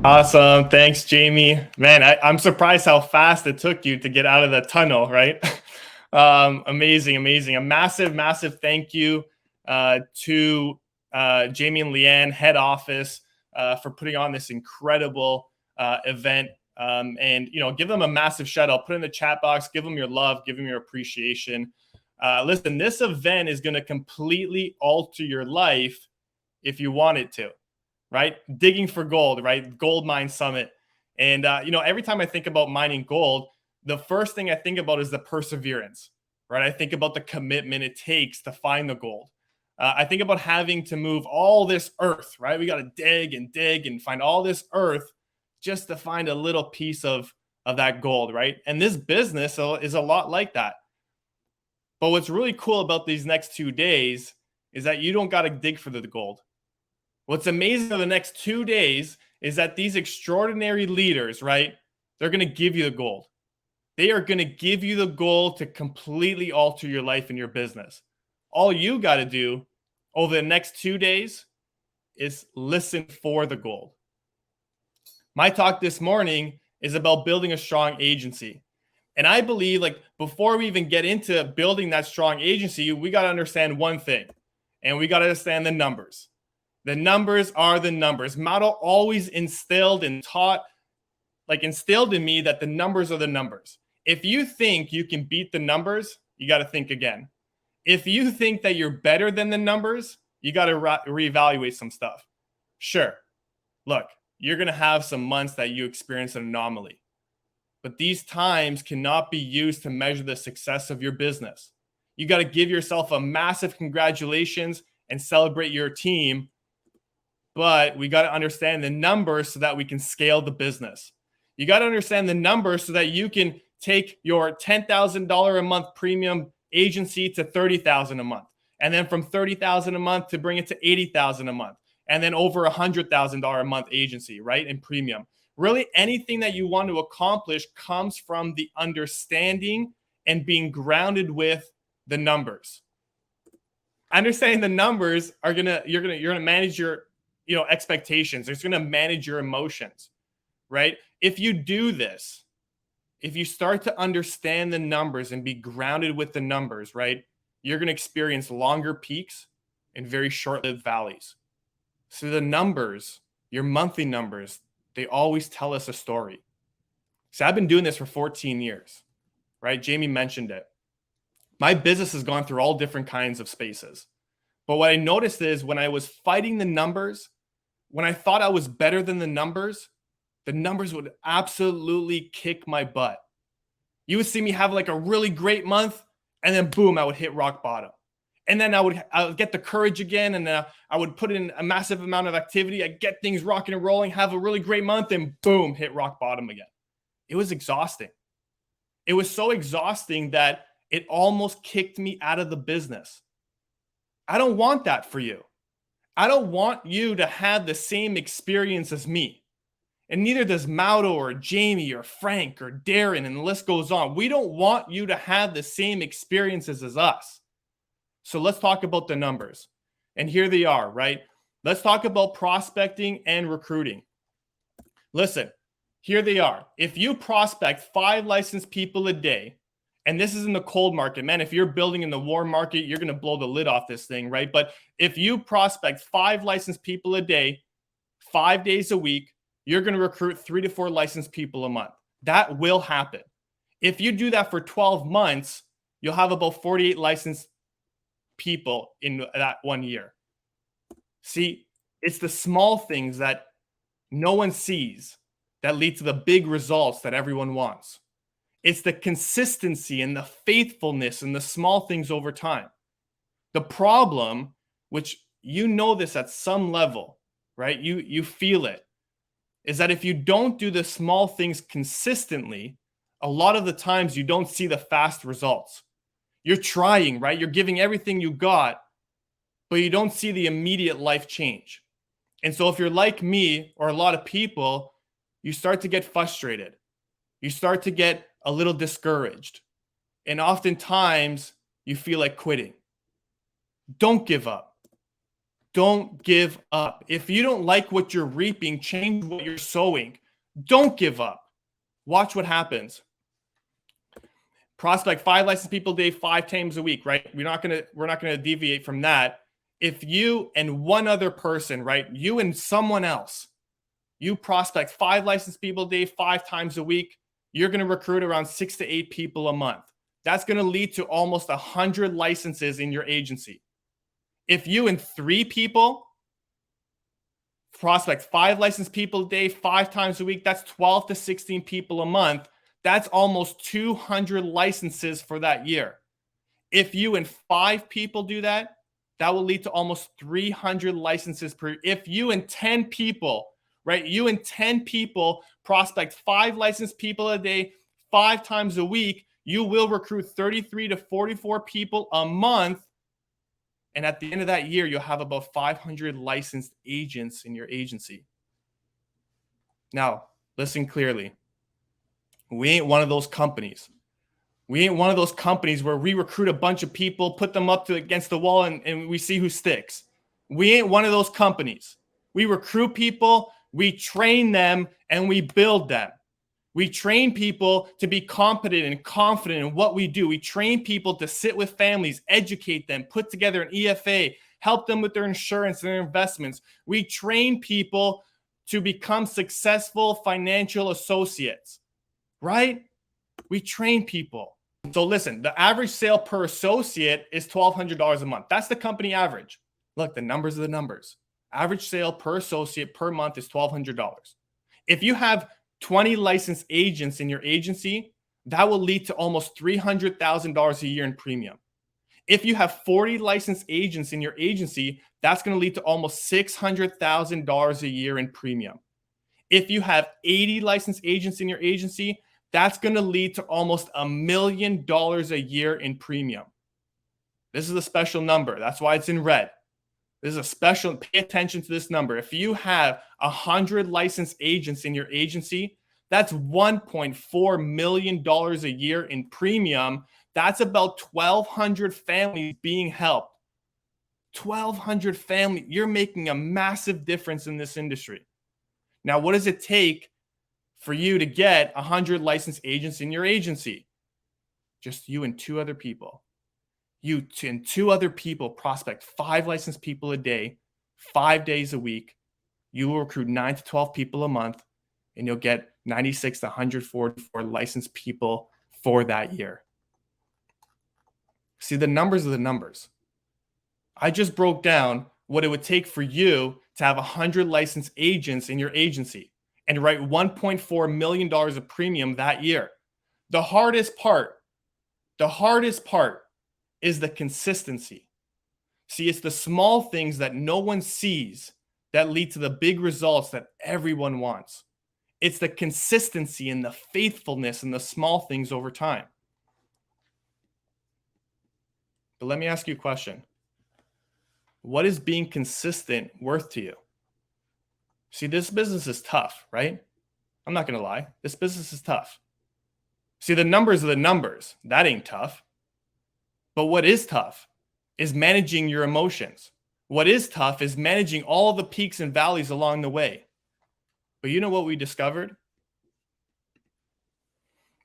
Awesome. Thanks, Jamie. Man, I'm surprised how fast it took you to get out of the tunnel, right? Amazing, amazing. A massive, massive thank you to Jamie and Leanne, head office, for putting on this incredible event. And, give them a massive shout out. Put in the chat box, give them your love, give them your appreciation. Listen, this event is going to completely alter your life if you want it to, right? Digging for gold, right? Gold Mine Summit. And, every time I think about mining gold, the first thing I think about is the perseverance, right? I think about the commitment it takes to find the gold. I think about having to move all this earth, right? We got to dig and find all this earth just to find a little piece of that gold, right? And this business is a lot like that. But what's really cool about these next 2 days is that you don't got to dig for the gold. What's amazing of the next 2 days is that these extraordinary leaders, right? They're going to give you the gold. They are going to give you the gold to completely alter your life and your business. All you got to do over the next 2 days is listen for the gold. My talk this morning is about building a strong agency. And I believe, like, before we even get into building that strong agency, we got to understand one thing, and we got to understand the numbers. The numbers are the numbers. Motto always instilled in me that the numbers are the numbers. If you think you can beat the numbers, you got to think again. If you think that you're better than the numbers, you got to reevaluate some stuff. Sure. Look, you're going to have some months that you experience an anomaly, but these times cannot be used to measure the success of your business. You got to give yourself a massive congratulations and celebrate your team. But we got to understand the numbers so that we can scale the business. You got to understand the numbers so that you can take your $10,000 a month premium agency to $30,000 a month. And then from $30,000 a month to bring it to $80,000 a month. And then over $100,000 a month agency, right? In premium. Really, anything that you want to accomplish comes from the understanding and being grounded with the numbers. Understanding the numbers you're gonna manage your expectations. It's going to manage your emotions, right? If you do this, if you start to understand the numbers and be grounded with the numbers, right, you're going to experience longer peaks and very short-lived valleys. So the numbers, your monthly numbers, they always tell us a story. So I've been doing this for 14 years, right? Jamie mentioned it. My business has gone through all different kinds of spaces. But what I noticed is when I was fighting the numbers, when I thought I was better than the numbers would absolutely kick my butt. You would see me have like a really great month, and then boom, I would hit rock bottom. And then I would get the courage again, and I would put in a massive amount of activity. I'd get things rocking and rolling, have a really great month, and boom, hit rock bottom again. It was exhausting. It was so exhausting that it almost kicked me out of the business. I don't want that for you. I don't want you to have the same experience as me. And neither does Maudo or Jamie or Frank or Darren, and the list goes on. We don't want you to have the same experiences as us. So let's talk about the numbers. And here they are, right? Let's talk about prospecting and recruiting. Listen, here they are. If you prospect 5 licensed people a day, and this is in the cold market, man, if you're building in the warm market, you're going to blow the lid off this thing, right? But if you prospect 5 licensed people a day, 5 days a week, you're going to recruit 3 to 4 licensed people a month. That will happen. If you do that for 12 months, you'll have about 48 licensed people in that 1 year. See, it's the small things that no one sees that lead to the big results that everyone wants. It's the consistency and the faithfulness and the small things over time. The problem, which you know this at some level, right? You feel it, is that if you don't do the small things consistently, a lot of the times you don't see the fast results. You're trying, right? You're giving everything you got, but you don't see the immediate life change. And so if you're like me or a lot of people, you start to get frustrated. You start to get a little discouraged. And oftentimes you feel like quitting. Don't give up. Don't give up. If you don't like what you're reaping, change what you're sowing. Don't give up. Watch what happens. Prospect 5 licensed people a day, 5 times a week, right? We're not gonna deviate from that. If you and one other person, right, you and someone else, you prospect 5 licensed people a day, 5 times a week, you're gonna recruit around 6 to 8 people a month. That's gonna lead to almost 100 licenses in your agency. If you and 3 people prospect 5 licensed people a day, 5 times a week, that's 12 to 16 people a month. That's almost 200 licenses for that year. If you and 5 people do that, that will lead to almost 300 licenses per. If you and 10 people, right? You and 10 people prospect 5 licensed people a day, 5 times a week, you will recruit 33 to 44 people a month. And at the end of that year, you'll have about 500 licensed agents in your agency. Now, listen clearly. We ain't one of those companies. We ain't one of those companies where we recruit a bunch of people, put them up against the wall, and we see who sticks. We ain't one of those companies. We recruit people, we train them, and we build them. We train people to be competent and confident in what we do. We train people to sit with families, educate them, put together an EFA, help them with their insurance and their investments. We train people to become successful financial associates, right? We train people. So listen, the average sale per associate is $1,200 a month. That's the company average. Look, the numbers are the numbers. Average sale per associate per month is $1,200. If you have 20 licensed agents in your agency, that will lead to almost $300,000 a year in premium. If you have 40 licensed agents in your agency, that's going to lead to almost $600,000 a year in premium. If you have 80 licensed agents in your agency, that's going to lead to almost $1 million a year in premium. This is a special number. That's why it's in red. This is a special, pay attention to this number. If you have 100 licensed agents in your agency, that's $1.4 million a year in premium. That's about 1,200 families being helped. 1,200 families. You're making a massive difference in this industry. Now, what does it take for you to get 100 licensed agents in your agency? Just you and 2 other people. You and 2 other people prospect 5 licensed people a day, 5 days a week. You will recruit 9 to 12 people a month, and you'll get 96 to 144 licensed people for that year. See, the numbers are the numbers. I just broke down what it would take for you to have 100 licensed agents in your agency and write $1.4 million of premium that year. The hardest part is the consistency. See, it's the small things that no one sees that lead to the big results that everyone wants. It's the consistency and the faithfulness and the small things over time. But let me ask you a question. What is being consistent worth to you? See, this business is tough, right? I'm not going to lie. This business is tough. See, the numbers are the numbers. That ain't tough. But what is tough is managing your emotions. What is tough is managing all the peaks and valleys along the way. But you know what we discovered?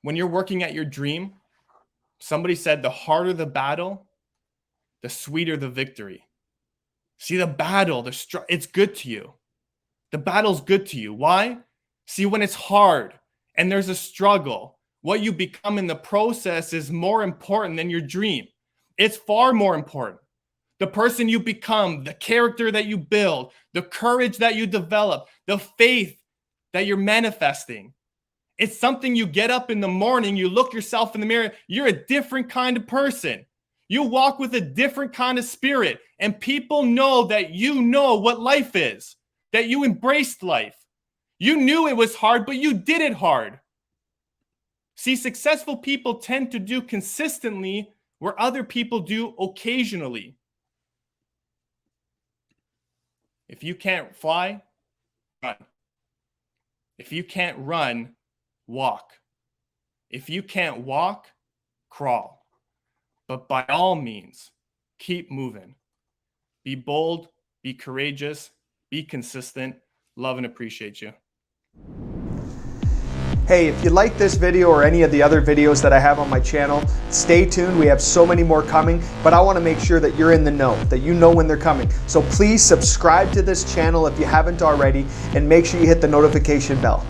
When you're working at your dream, somebody said the harder the battle, the sweeter the victory. See, the battle, it's good to you. The battle's good to you. Why? See, when it's hard and there's a struggle, what you become in the process is more important than your dream. It's far more important. The person you become, the character that you build, the courage that you develop, the faith that you're manifesting. It's something you get up in the morning, you look yourself in the mirror, you're a different kind of person. You walk with a different kind of spirit, and people know that you know what life is, that you embraced life. You knew it was hard, but you did it hard. See, successful people tend to do consistently where other people do occasionally. If you can't fly, run. If you can't run, walk. If you can't walk, crawl. But by all means, keep moving. Be bold, Be courageous, be consistent. Love and appreciate you. Hey, if you like this video or any of the other videos that I have on my channel, stay tuned. We have so many more coming, but I want to make sure that you're in the know, that you know when they're coming. So please subscribe to this channel if you haven't already, and make sure you hit the notification bell.